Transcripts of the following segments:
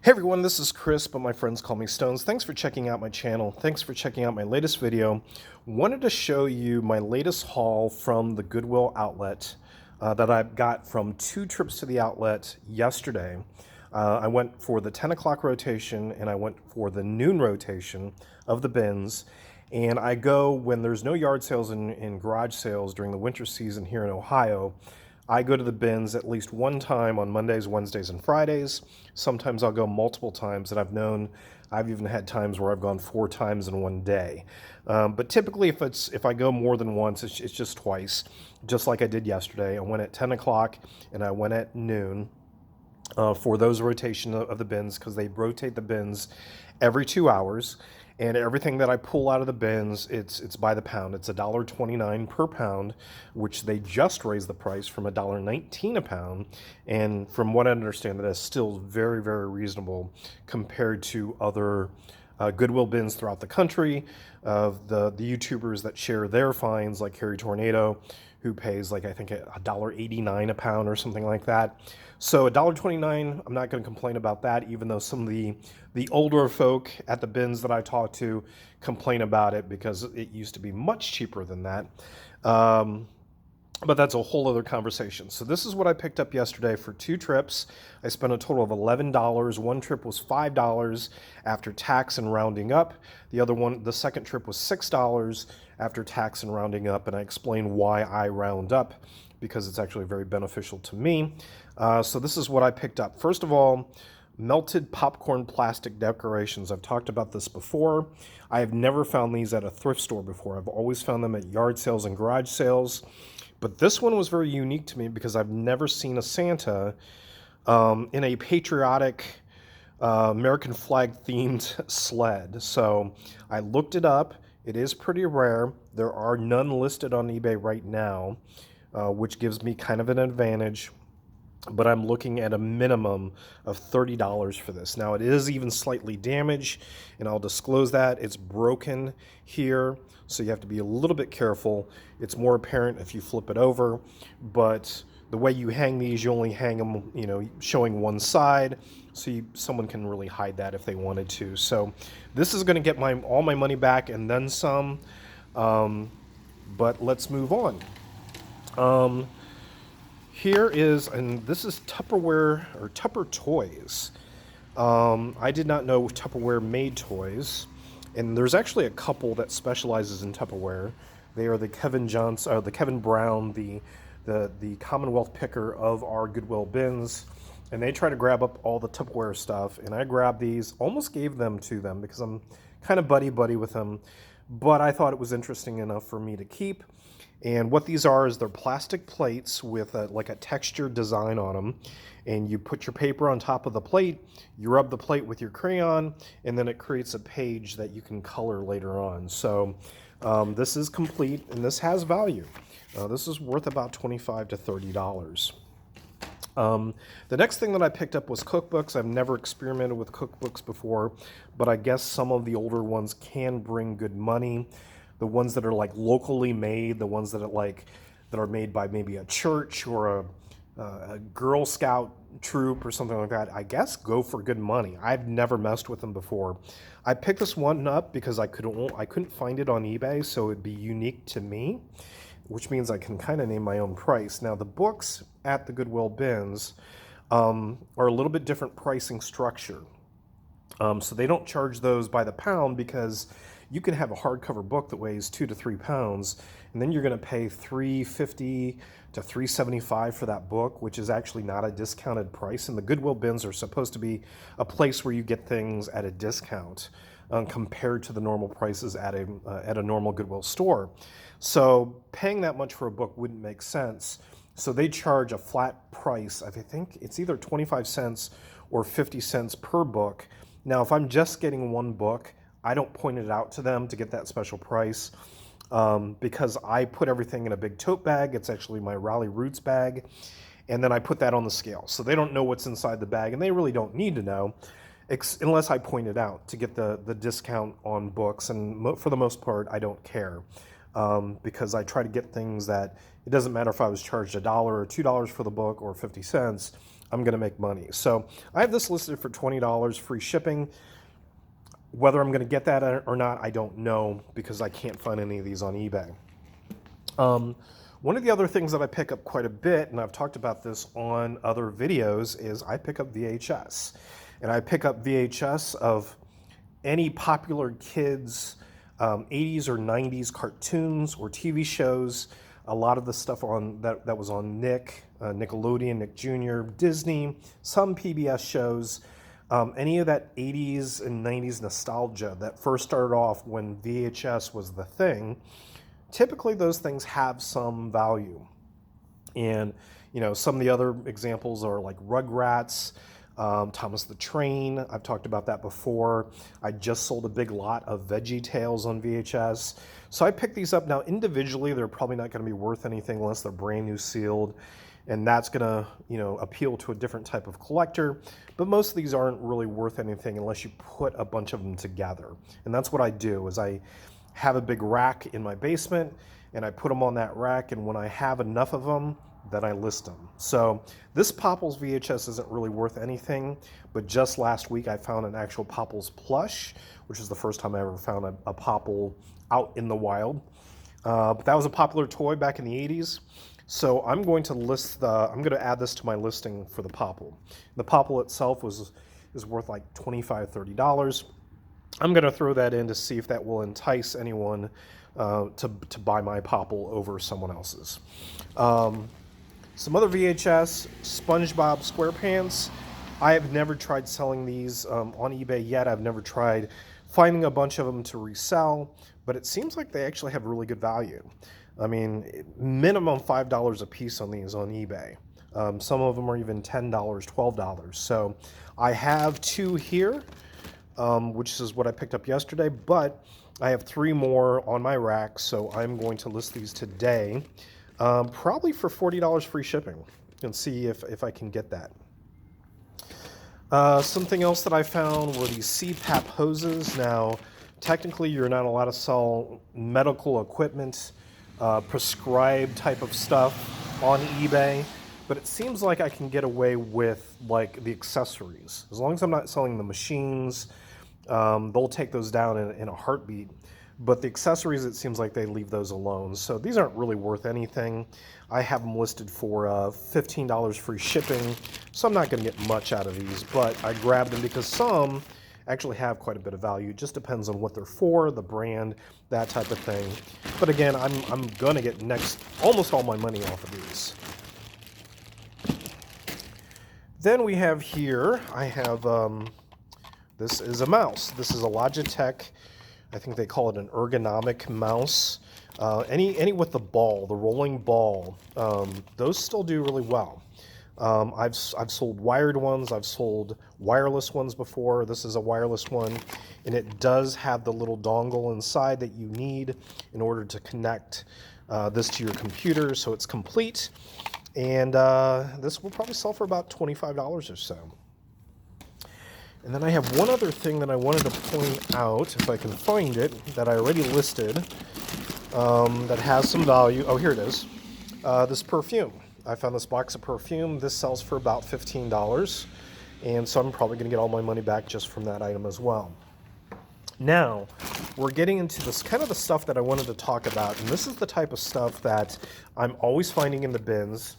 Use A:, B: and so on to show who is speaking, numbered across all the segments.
A: Hey everyone, this is Chris, but my friends call me Stones. Thanks for checking out my channel. Thanks for checking out my latest video. Wanted to show you my latest haul from the Goodwill outlet that I got from 2 trips to the outlet yesterday. I went for the 10 o'clock rotation and I went for the noon rotation of the bins. And I go when there's no yard sales and garage sales during the winter season here in Ohio. I go to the bins at least one time on Mondays, Wednesdays, and Fridays. Sometimes I'll go multiple times, and I've even had times where I've gone 4 times in one day. But typically, if I go more than once, it's just twice, just like I did yesterday. I went at 10 o'clock and I went at noon for those rotation of the bins because they rotate the bins every 2 hours. And everything that I pull out of the bins, it's by the pound. It's $1.29 per pound, which they just raised the price from $1.19 a pound. And from what I understand, that is still very, very reasonable compared to other Goodwill bins throughout the country. Of the YouTubers that share their finds, like Harry Tornado, who pays like I think $1.89 a pound or something like that. So $1.29, I'm not going to complain about that, even though some of the older folk at the bins that I talk to complain about it because it used to be much cheaper than that. But that's a whole other conversation. So this is what I picked up yesterday for 2 trips. I spent a total of $11. One trip was $5 after tax and rounding up. The second trip was $6 after tax and rounding up. And I explain why I round up because it's actually very beneficial to me. So this is what I picked up. First of all, melted popcorn plastic decorations. I've talked about this before. I have never found these at a thrift store before. I've always found them at yard sales and garage sales. But this one was very unique to me because I've never seen a Santa in a patriotic American flag themed sled. So I looked it up. It is pretty rare. There are none listed on eBay right now, which gives me kind of an advantage. But I'm looking at a minimum of $30 for this. Now, it is even slightly damaged, and I'll disclose that. It's broken here, so you have to be a little bit careful. It's more apparent if you flip it over, but the way you hang these, you only hang them, showing one side, so someone can really hide that if they wanted to. So this is going to get all my money back and then some, but let's move on. Here is, and this is Tupperware or Tupper Toys. I did not know Tupperware made toys, and there's actually a couple that specializes in Tupperware. They are the Kevin Brown, the Commonwealth picker of our Goodwill bins, and they try to grab up all the Tupperware stuff. And I grabbed these, almost gave them to them because I'm kind of buddy with them, but I thought it was interesting enough for me to keep. And what these are is they're plastic plates with like a textured design on them. And you put your paper on top of the plate, you rub the plate with your crayon, and then it creates a page that you can color later on. So this is complete, and this has value. This is worth about $25 to $30. The next thing that I picked up was cookbooks. I've never experimented with cookbooks before, but I guess some of the older ones can bring good money. The ones that are like locally made, the ones that are made by maybe a church or a Girl Scout troop or something like that, I guess go for good money. I've never messed with them before. I picked this one up because I couldn't find it on eBay, so it'd be unique to me, which means I can kind of name my own price. Now, the books at the Goodwill bins are a little bit different pricing structure. So they don't charge those by the pound because you can have a hardcover book that weighs 2 to 3 pounds, and then you're going to pay $3.50 to $3.75 for that book, which is actually not a discounted price. And the Goodwill bins are supposed to be a place where you get things at a discount compared to the normal prices at a normal Goodwill store. So paying that much for a book wouldn't make sense. So they charge a flat price. I think it's either 25 cents or 50 cents per book. Now, if I'm just getting one book, I don't point it out to them to get that special price because I put everything in a big tote bag. It's actually my Raleigh Roots bag. And then I put that on the scale. So they don't know what's inside the bag, and they really don't need to know unless I point it out to get the discount on books. And for the most part, I don't care because I try to get things that it doesn't matter if I was charged $1 or $2 for the book or 50 cents. I'm going to make money. So I have this listed for $20 free shipping. Whether I'm going to get that or not, I don't know, because I can't find any of these on eBay. One of the other things that I pick up quite a bit, and I've talked about this on other videos, is I pick up VHS. And I pick up VHS of any popular kids' 80s or 90s cartoons or TV shows. A lot of the stuff on that was on Nickelodeon, Nick Jr., Disney, some PBS shows. Any of that 80s and 90s nostalgia that first started off when VHS was the thing, typically those things have some value. And, you know, some of the other examples are like Rugrats, Thomas the Train. I've talked about that before. I just sold a big lot of Veggie Tales on VHS. So I picked these up. Now, individually, they're probably not going to be worth anything unless they're brand new sealed. And that's going to, you know, appeal to a different type of collector. But most of these aren't really worth anything unless you put a bunch of them together. And that's what I do, is I have a big rack in my basement, and I put them on that rack, and when I have enough of them, then I list them. So this Popples VHS isn't really worth anything, but just last week I found an actual Popples plush, which is the first time I ever found a Popple out in the wild. But that was a popular toy back in the 80s. So I'm going to add this to my listing for the Popple. The Popple itself is worth like $25, $30. I'm going to throw that in to see if that will entice anyone to buy my Popple over someone else's. Some other VHS, SpongeBob SquarePants. I have never tried selling these on eBay yet. I've never tried finding a bunch of them to resell, but it seems like they actually have really good value. I mean, minimum $5 a piece on these on eBay. Some of them are even $10, $12. So I have 2 here, which is what I picked up yesterday, but I have 3 more on my rack, so I'm going to list these today, probably for $40 free shipping, and see if I can get that. Something else that I found were these CPAP hoses. Now, technically, you're not allowed to sell medical equipment, prescribed type of stuff on eBay, but it seems like I can get away with like the accessories. As long as I'm not selling the machines, they'll take those down in a heartbeat. But the accessories, it seems like they leave those alone. So these aren't really worth anything. I have them listed for $15 free shipping, so I'm not going to get much out of these, but I grabbed them because some actually have quite a bit of value. It just depends on what they're for, the brand, that type of thing. But again, I'm going to get almost all my money off of these. Then we have here, I have, this is a mouse. This is a Logitech, I think they call it an ergonomic mouse. Any with the ball, the rolling ball, those still do really well. I've sold wired ones, I've sold wireless ones before. This is a wireless one, and it does have the little dongle inside that you need in order to connect this to your computer, so it's complete. And this will probably sell for about $25 or so. And then I have one other thing that I wanted to point out, if I can find it, that I already listed, that has some value. Oh, here it is. This perfume. I found this box of perfume. This sells for about $15. And so I'm probably going to get all my money back just from that item as well. Now, we're getting into this kind of the stuff that I wanted to talk about. And this is the type of stuff that I'm always finding in the bins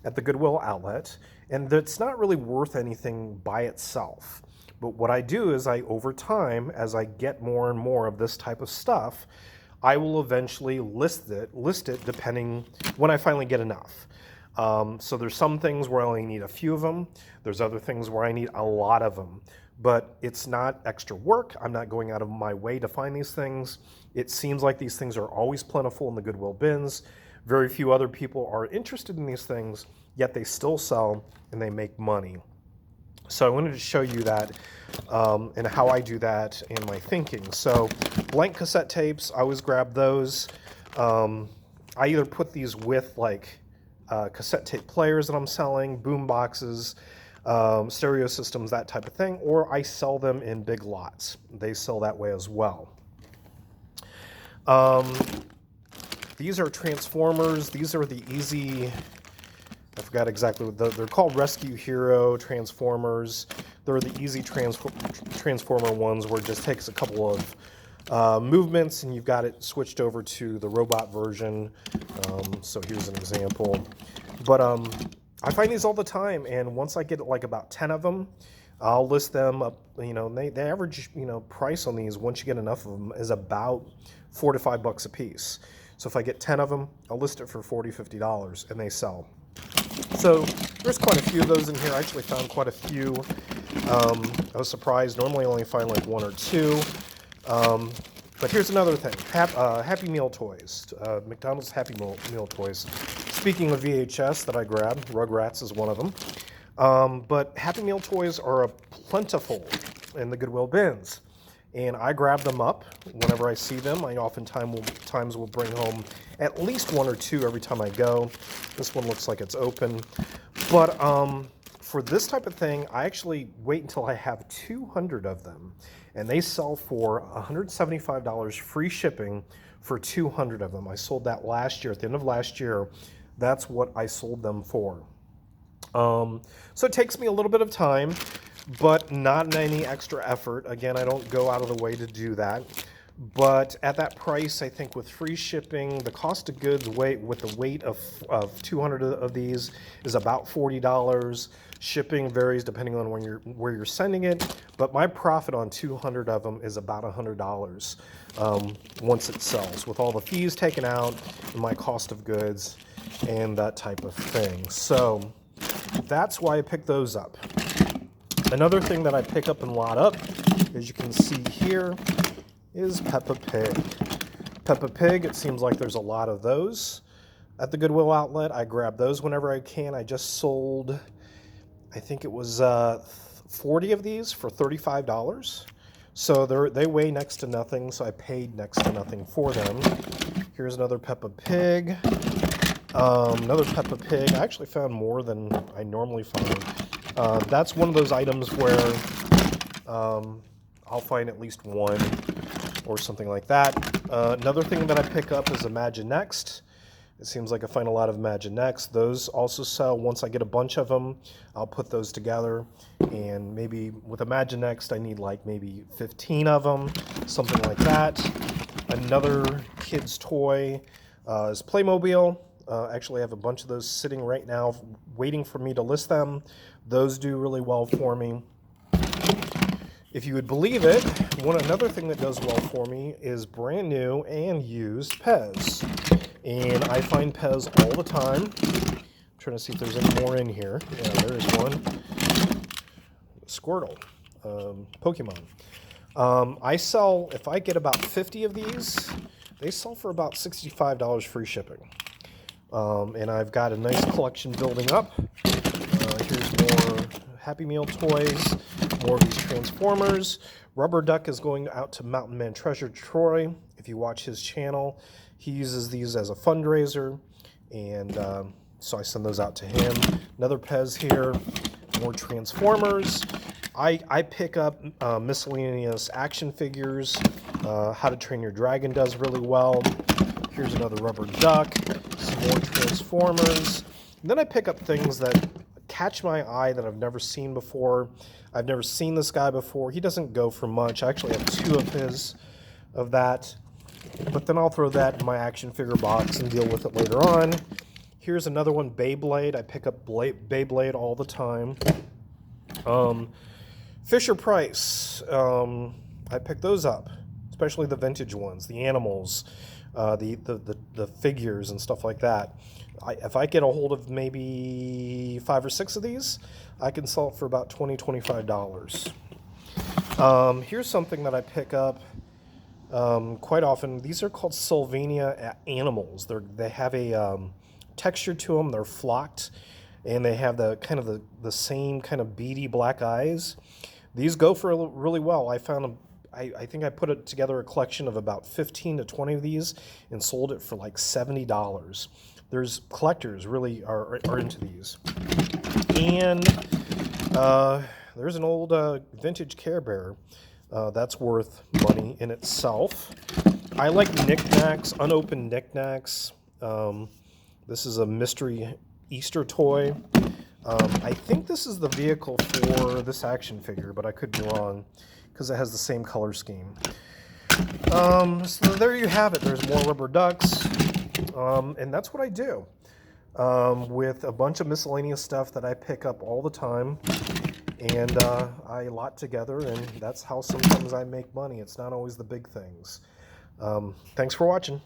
A: at the Goodwill outlet. And that's not really worth anything by itself. But what I do is over time, as I get more and more of this type of stuff, I will eventually list it depending when I finally get enough. So there's some things where I only need a few of them. There's other things where I need a lot of them. But it's not extra work. I'm not going out of my way to find these things. It seems like these things are always plentiful in the Goodwill bins. Very few other people are interested in these things, yet they still sell and they make money. So I wanted to show you that and how I do that and my thinking. So blank cassette tapes, I always grab those. I either put these with like cassette tape players that I'm selling, boom boxes, stereo systems, that type of thing, or I sell them in big lots. They sell that way as well. These are transformers. These are the easy I forgot exactly what they're called. Rescue Hero Transformers. They're the easy transformer ones where it just takes a couple of movements and you've got it switched over to the robot version. So here's an example. But I find these all the time, and once I get like about 10 of them, I'll list them up. You know, the average price on these, once you get enough of them, is about $4 to $5 a piece. So if I get 10 of them, I'll list it for $40, $50, and they sell. So there's quite a few of those in here. I actually found quite a few. I was surprised. Normally I only find like one or two. But here's another thing. Happy Meal toys. McDonald's Happy Meal toys. Speaking of VHS that I grabbed, Rugrats is one of them. But Happy Meal toys are plentiful in the Goodwill bins. And I grab them up whenever I see them. I oftentimes will bring home at least one or two every time I go. This one looks like it's open. But for this type of thing, I actually wait until I have 200 of them. And they sell for $175 free shipping for 200 of them. I sold that last year. At the end of last year, that's what I sold them for. So it takes me a little bit of time, but not any extra effort. Again, I don't go out of the way to do that. But at that price, I think with free shipping, the cost of goods with the weight of 200 of these is about $40. Shipping varies depending on where you're sending it, but my profit on 200 of them is about $100 once it sells, with all the fees taken out, and my cost of goods, and that type of thing. So that's why I picked those up. Another thing that I pick up and lot up, as you can see here, is Peppa Pig. Peppa Pig, it seems like there's a lot of those at the Goodwill outlet. I grab those whenever I can. I just sold, I think it was 40 of these for $35. So they weigh next to nothing, so I paid next to nothing for them. Here's another Peppa Pig. Another Peppa Pig. I actually found more than I normally find. That's one of those items where I'll find at least one or something like that. Another thing that I pick up is Imaginext. It seems like I find a lot of Imaginext. Those also sell. Once I get a bunch of them, I'll put those together. And maybe with Imaginext, I need like maybe 15 of them, something like that. Another kid's toy is Playmobil. Actually, I have a bunch of those sitting right now waiting for me to list them. Those do really well for me. If you would believe it, another thing that does well for me is brand new and used Pez. And I find Pez all the time. I'm trying to see if there's any more in here. Yeah, there is one. Squirtle. Pokemon. I sell, if I get about 50 of these, they sell for about $65 free shipping. And I've got a nice collection building up. Here's more Happy Meal toys, more of these Transformers. Rubber Duck is going out to Mountain Man Treasure Troy. If you watch his channel, he uses these as a fundraiser, and so I send those out to him. Another Pez here, more Transformers. I pick up miscellaneous action figures. How to Train Your Dragon does really well. Here's another Rubber Duck, some more Transformers. And then I pick up things that catch my eye that I've never seen before. I've never seen this guy before. He doesn't go for much. I actually have two of that. But then I'll throw that in my action figure box and deal with it later on. Here's another one, Beyblade. I pick up Beyblade all the time. Fisher-Price. I pick those up, especially the vintage ones, the animals, the figures and stuff like that. If I get a hold of maybe 5 or 6 of these, I can sell it for about $20, $25. Here's something that I pick up quite often. These are called Sylvania animals. They have a texture to them. They're flocked, and they have the same kind of beady black eyes. These go for really well. I found them. I think I put together a collection of about 15 to 20 of these and sold it for like $70. There's collectors really are into these. And there's an old vintage Care Bear. That's worth money in itself. I like knickknacks, unopened knickknacks. This is a mystery Easter toy. I think this is the vehicle for this action figure, but I could be wrong because it has the same color scheme. So there you have it. There's more rubber ducks, and that's what I do with a bunch of miscellaneous stuff that I pick up all the time, and I lot together, and that's how sometimes I make money. It's not always the big things. Thanks for watching.